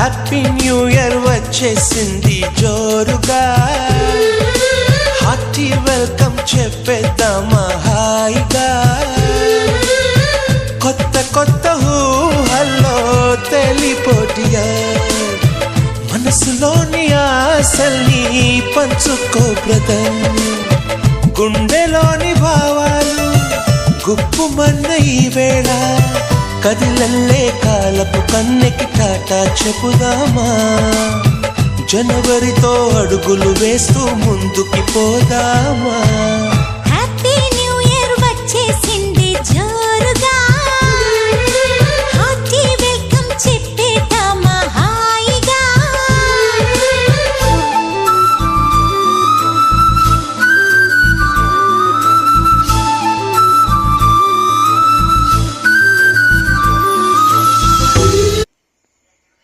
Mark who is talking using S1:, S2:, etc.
S1: Happy new year వచ్చేసింది జోరుగా, hearty welcome చెప్పేద్దామా హాయిగా. కొత్త కొత్త ఊహల్లో తెలిపోటియా, మనసులోని ఆశల్ని పంచుకో బ్రదర్. గుండెలోని భావాలు గుప్పుమన్న ఈ వేళ, కదిలల్లే కాలపు కన్నెకి టాటా చెప్పుదామా. జనవరితో అడుగులు వేస్తూ ముందుకి పోదామా.